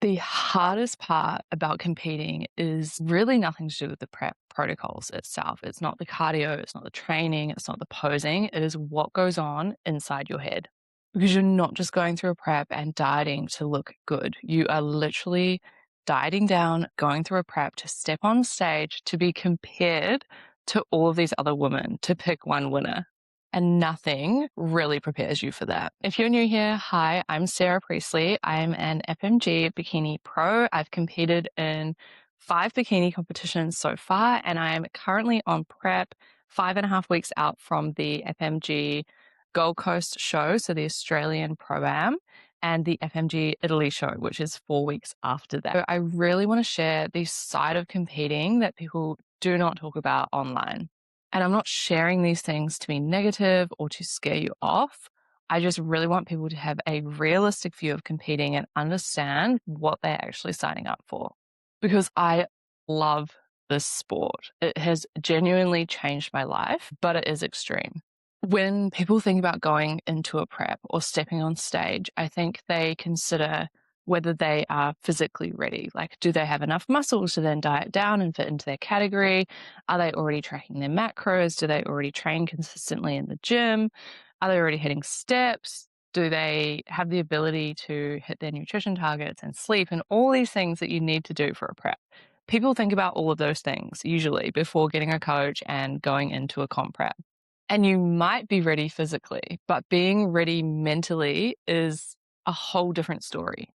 The hardest part about competing is really nothing to do with the prep protocols itself. It's not the cardio, it's not the training, it's not the posing. It is what goes on inside your head. Because you're not just going through a prep and dieting to look good. You are literally dieting down, going through a prep to step on stage to be compared to all of these other women to pick one winner. And nothing really prepares you for that. If you're new here, hi, I'm Sarah Priestley. I'm an FMG bikini pro. I've competed in 5 bikini competitions so far, and I'm currently on prep 5.5 weeks out from the FMG Gold Coast show, so the Australian Pro-Am, and the FMG Italy show, which is 4 weeks after that. So I really want to share the side of competing that people do not talk about online. And I'm not sharing these things to be negative or to scare you off. I just really want people to have a realistic view of competing and understand what they're actually signing up for. Because I love this sport. It has genuinely changed my life, but it is extreme. When people think about going into a prep or stepping on stage, I think they consider whether they are physically ready. Like, do they have enough muscles to then diet down and fit into their category? Are they already tracking their macros? Do they already train consistently in the gym? Are they already hitting steps? Do they have the ability to hit their nutrition targets and sleep and all these things that you need to do for a prep? People think about all of those things usually before getting a coach and going into a comp prep. And you might be ready physically, but being ready mentally is a whole different story.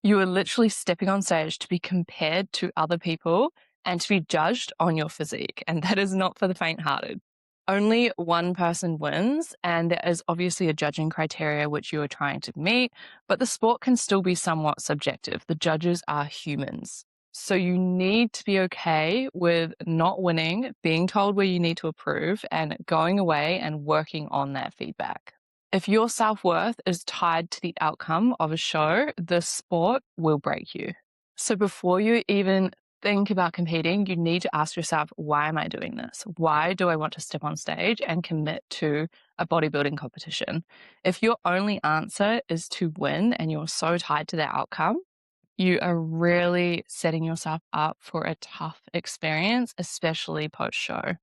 You are literally stepping on stage to be compared to other people and to be judged on your physique. And that is not for the faint-hearted. Only one person wins, and there is obviously a judging criteria which you are trying to meet, but the sport can still be somewhat subjective. The judges are humans. So you need to be okay with not winning, being told where you need to improve, and going away and working on that feedback. If your self-worth is tied to the outcome of a show, the sport will break you. So before you even think about competing, you need to ask yourself, why am I doing this? Why do I want to step on stage and commit to a bodybuilding competition? If your only answer is to win and you're so tied to the outcome, you are really setting yourself up for a tough experience, especially post-show,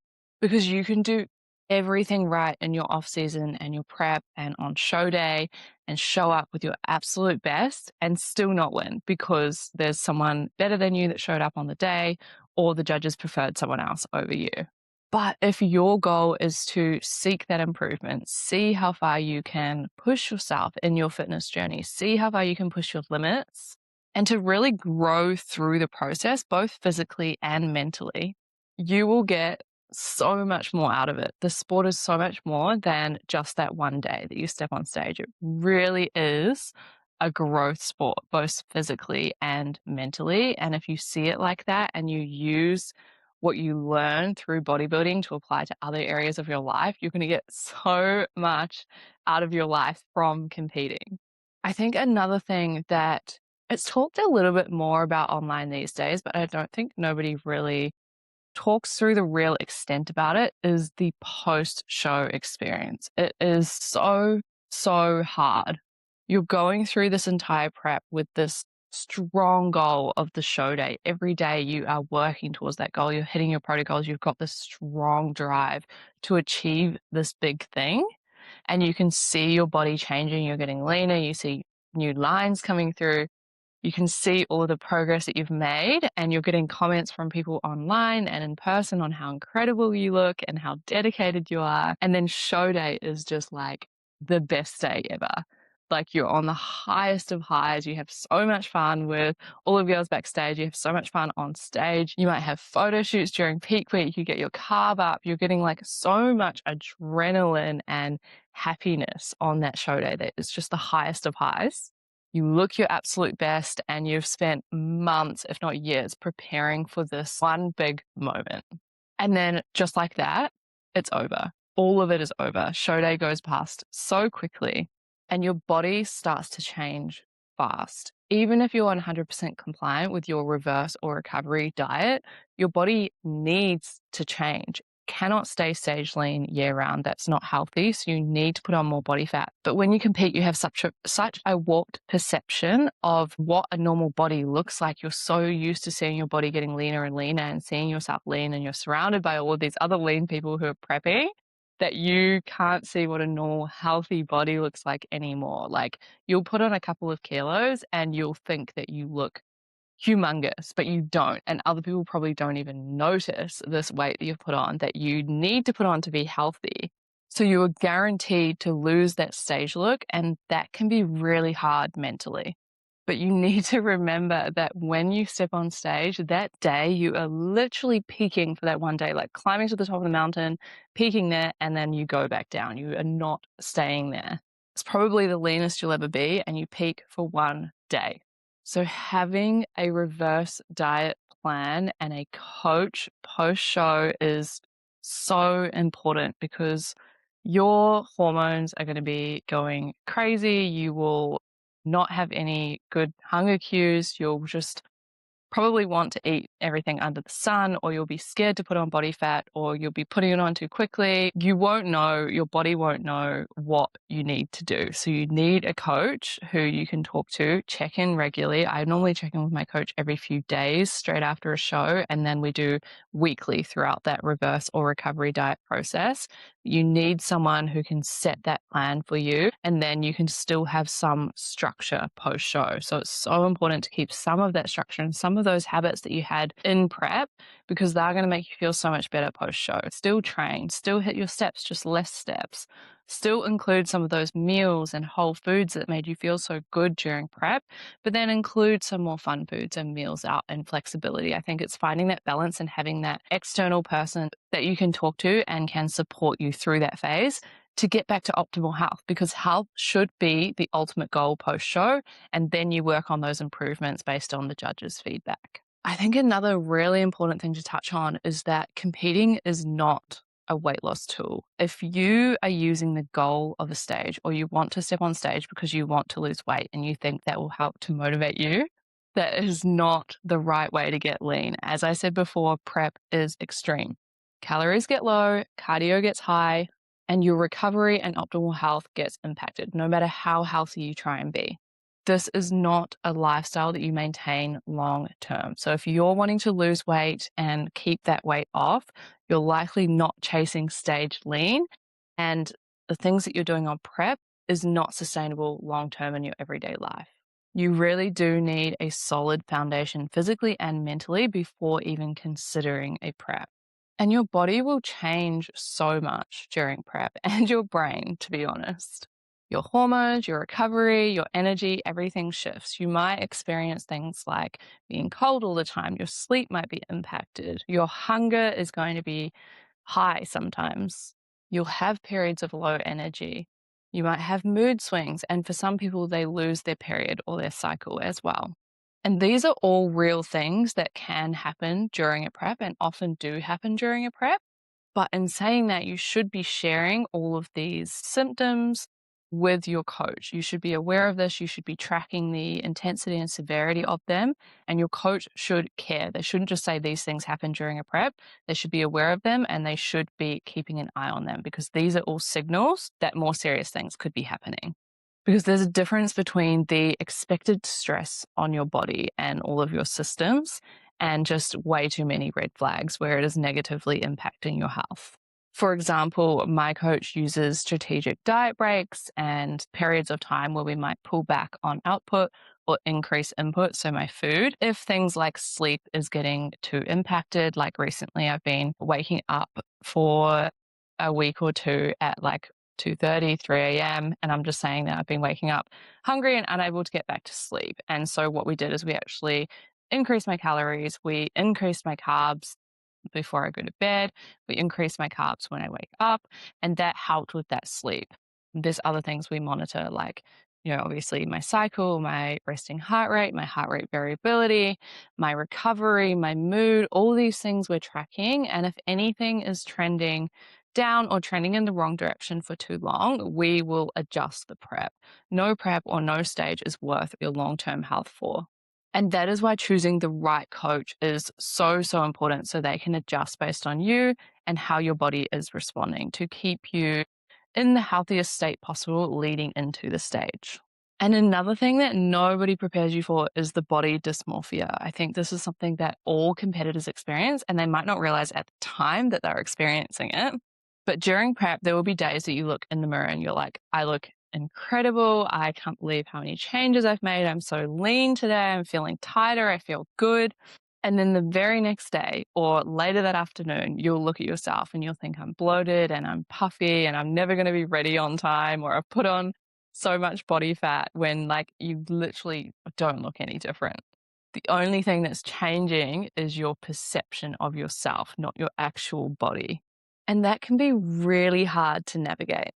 because you can do everything right in your off season and your prep and on show day and show up with your absolute best and still not win because there's someone better than you that showed up on the day or the judges preferred someone else over you. But if your goal is to seek that improvement, see how far you can push yourself in your fitness journey, see how far you can push your limits, and to really grow through the process, both physically and mentally, you will get so much more out of it. The sport is so much more than just that one day that you step on stage. It really is a growth sport, both physically and mentally. And if you see it like that and you use what you learn through bodybuilding to apply to other areas of your life, you're going to get so much out of your life from competing. I think another thing that it's talked a little bit more about online these days, but I don't think nobody really talks through the real extent about it, is the post-show experience. It is so, so hard. You're going through this entire prep with this strong goal of the show day. Every day you are working towards that goal. You're hitting your protocols. You've got this strong drive to achieve this big thing. And you can see your body changing. You're getting leaner. You see new lines coming through. You can see all of the progress that you've made, and you're getting comments from people online and in person on how incredible you look and how dedicated you are. And then show day is just like the best day ever. Like, you're on the highest of highs. You have so much fun with all of girls backstage. You have so much fun on stage. You might have photo shoots during peak week. You get your carb up. You're getting like so much adrenaline and happiness on that show day that it's just the highest of highs. You look your absolute best, and you've spent months, if not years, preparing for this one big moment. And then just like that, it's over. All of it is over. Show day goes past so quickly, and your body starts to change fast. Even if you're 100% compliant with your reverse or recovery diet, your body needs to change. cannot stay stage lean year round. That's not healthy. So you need to put on more body fat. But when you compete, you have such a warped perception of what a normal body looks like. You're so used to seeing your body getting leaner and leaner and seeing yourself lean, and you're surrounded by all of these other lean people who are prepping, that you can't see what a normal, healthy body looks like anymore. Like, you'll put on a couple of kilos and you'll think that you look humongous, but you don't. And other people probably don't even notice this weight that you've put on that you need to put on to be healthy. So you are guaranteed to lose that stage look, and that can be really hard mentally. But you need to remember that when you step on stage, that day you are literally peaking for that one day, like climbing to the top of the mountain, peaking there, and then you go back down. You are not staying there. It's probably the leanest you'll ever be, and you peak for one day. So having a reverse diet plan and a coach post-show is so important, because your hormones are going to be going crazy. You will not have any good hunger cues. You'll just probably want to eat everything under the sun, or you'll be scared to put on body fat, or you'll be putting it on too quickly. You won't know, your body won't know what you need to do. So you need a coach who you can talk to, check in regularly. I normally check in with my coach every few days straight after a show, and then we do weekly throughout that reverse or recovery diet process. You need someone who can set that plan for you, and then you can still have some structure post show. So it's so important to keep some of that structure and some of those habits that you had in prep, because they're going to make you feel so much better post show. Still train, still hit your steps, just less steps. Still include some of those meals and whole foods that made you feel so good during prep, but then include some more fun foods and meals out and flexibility. I think it's finding that balance and having that external person that you can talk to and can support you through that phase to get back to optimal health, because health should be the ultimate goal post show. And then you work on those improvements based on the judges' feedback. I think another really important thing to touch on is that competing is not a weight loss tool. If you are using the goal of a stage, or you want to step on stage because you want to lose weight and you think that will help to motivate you, that is not the right way to get lean. As I said before, prep is extreme. Calories get low, cardio gets high, and your recovery and optimal health gets impacted, no matter how healthy you try and be. This is not a lifestyle that you maintain long term. So if you're wanting to lose weight and keep that weight off, you're likely not chasing stage lean. And the things that you're doing on prep is not sustainable long term in your everyday life. You really do need a solid foundation physically and mentally before even considering a prep. And your body will change so much during prep, and your brain, to be honest. Your hormones, your recovery, your energy, everything shifts. You might experience things like being cold all the time. Your sleep might be impacted. Your hunger is going to be high sometimes. You'll have periods of low energy. You might have mood swings. And for some people, they lose their period or their cycle as well. And these are all real things that can happen during a prep, and often do happen during a prep. But in saying that, you should be sharing all of these symptoms with your coach. You should be aware of this. You should be tracking the intensity and severity of them. And your coach should care. They shouldn't just say these things happen during a prep. They should be aware of them, and they should be keeping an eye on them, because these are all signals that more serious things could be happening. Because there's a difference between the expected stress on your body and all of your systems, and just way too many red flags where it is negatively impacting your health. For example, my coach uses strategic diet breaks and periods of time where we might pull back on output or increase input, so my food, if things like sleep is getting too impacted. Like recently, I've been waking up for a week or two at like 2:30, 3 a.m. And I'm just saying that I've been waking up hungry and unable to get back to sleep. And so what we did is we actually increased my calories, we increased my carbs before I go to bed, we increase my carbs when I wake up, and that helped with that sleep. There's other things we monitor, like, obviously my cycle, my resting heart rate, my heart rate variability, my recovery, my mood, all these things we're tracking. And if anything is trending down or trending in the wrong direction for too long, we will adjust the prep. No prep or no stage is worth your long-term health for. And that is why choosing the right coach is so, so important so they can adjust based on you and how your body is responding to keep you in the healthiest state possible leading into the stage. And another thing that nobody prepares you for is the body dysmorphia. I think this is something that all competitors experience, and they might not realize at the time that they're experiencing it. But during prep, there will be days that you look in the mirror and you're like, I look incredible. I can't believe how many changes I've made. I'm so lean today. I'm feeling tighter. I feel good. And then the very next day or later that afternoon, you'll look at yourself and you'll think I'm bloated and I'm puffy and I'm never going to be ready on time, or I've put on so much body fat, when like you literally don't look any different. The only thing that's changing is your perception of yourself, not your actual body. And that can be really hard to navigate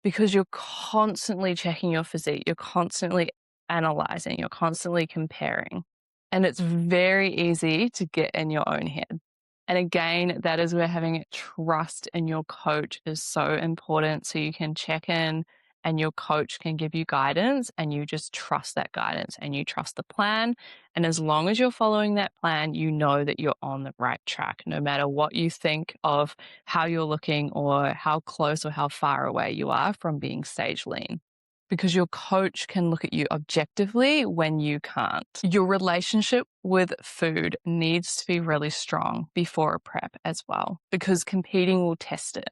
because you're constantly checking your physique, you're constantly analyzing, you're constantly comparing. And it's very easy to get in your own head. And again, that is where having trust in your coach is so important. So you can check in and your coach can give you guidance and you just trust that guidance and you trust the plan. And as long as you're following that plan, you know that you're on the right track, no matter what you think of how you're looking or how close or how far away you are from being stage lean. Because your coach can look at you objectively when you can't. Your relationship with food needs to be really strong before a prep as well, because competing will test it.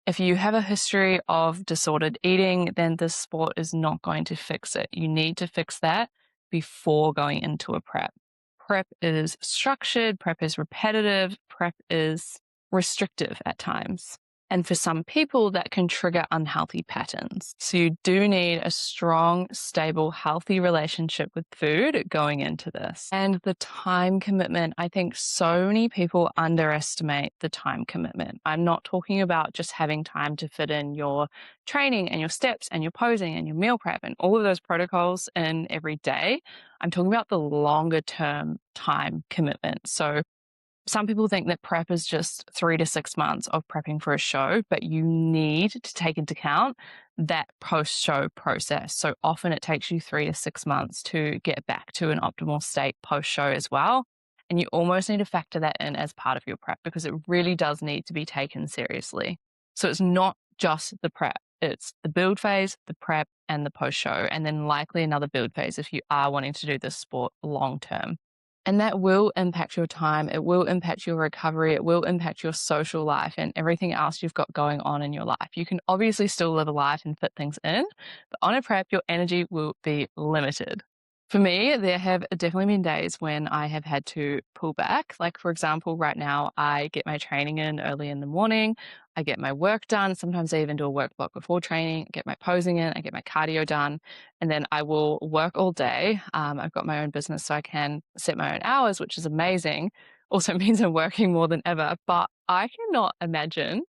If you have a history of disordered eating, then this sport is not going to fix it. You need to fix that before going into a prep. Prep is structured, prep is repetitive, prep is restrictive at times. And for some people, that can trigger unhealthy patterns. So you do need a strong, stable, healthy relationship with food going into this. And the time commitment, I think so many people underestimate the time commitment. I'm not talking about just having time to fit in your training and your steps and your posing and your meal prep and all of those protocols in every day. I'm talking about the longer term time commitment. So some people think that prep is just 3 to 6 months of prepping for a show, but you need to take into account that post-show process. So often it takes you 3 to 6 months to get back to an optimal state post-show as well. And you almost need to factor that in as part of your prep because it really does need to be taken seriously. So it's not just the prep. It's the build phase, the prep, and the post-show, and then likely another build phase if you are wanting to do this sport long term. And that will impact your time. It will impact your recovery. It will impact your social life and everything else you've got going on in your life. You can obviously still live a life and fit things in, but on a prep, your energy will be limited. For me, there have definitely been days when I have had to pull back. Like, for example, right now, I get my training in early in the morning. I get my work done. Sometimes I even do a work block before training, get my posing in, I get my cardio done, and then I will work all day. I've got my own business, so I can set my own hours, which is amazing. Also means I'm working more than ever, but I cannot imagine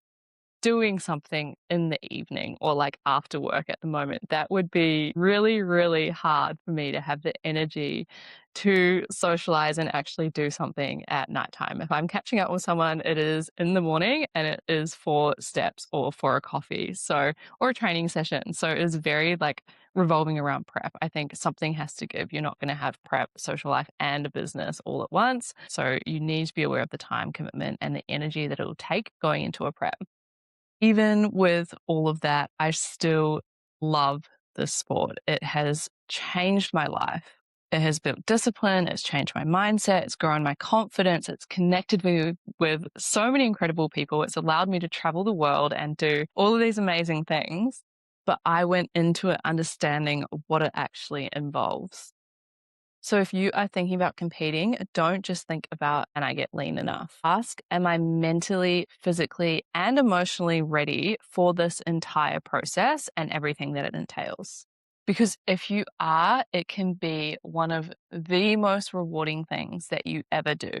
doing something in the evening or like after work at the moment. That would be really, really hard for me to have the energy to socialize and actually do something at nighttime. If I'm catching up with someone, it is in the morning and it is for steps or for a coffee. So, or a training session. So it is very like revolving around prep. I think something has to give. You're not going to have prep, social life, and a business all at once. So you need to be aware of the time commitment and the energy that it will take going into a prep. Even with all of that, I still love this sport. It has changed my life. It has built discipline. It's changed my mindset. It's grown my confidence. It's connected me with so many incredible people. It's allowed me to travel the world and do all of these amazing things. But I went into it understanding what it actually involves. So if you are thinking about competing, don't just think about, and I get lean enough? Ask, am I mentally, physically, and emotionally ready for this entire process and everything that it entails? Because if you are, it can be one of the most rewarding things that you ever do.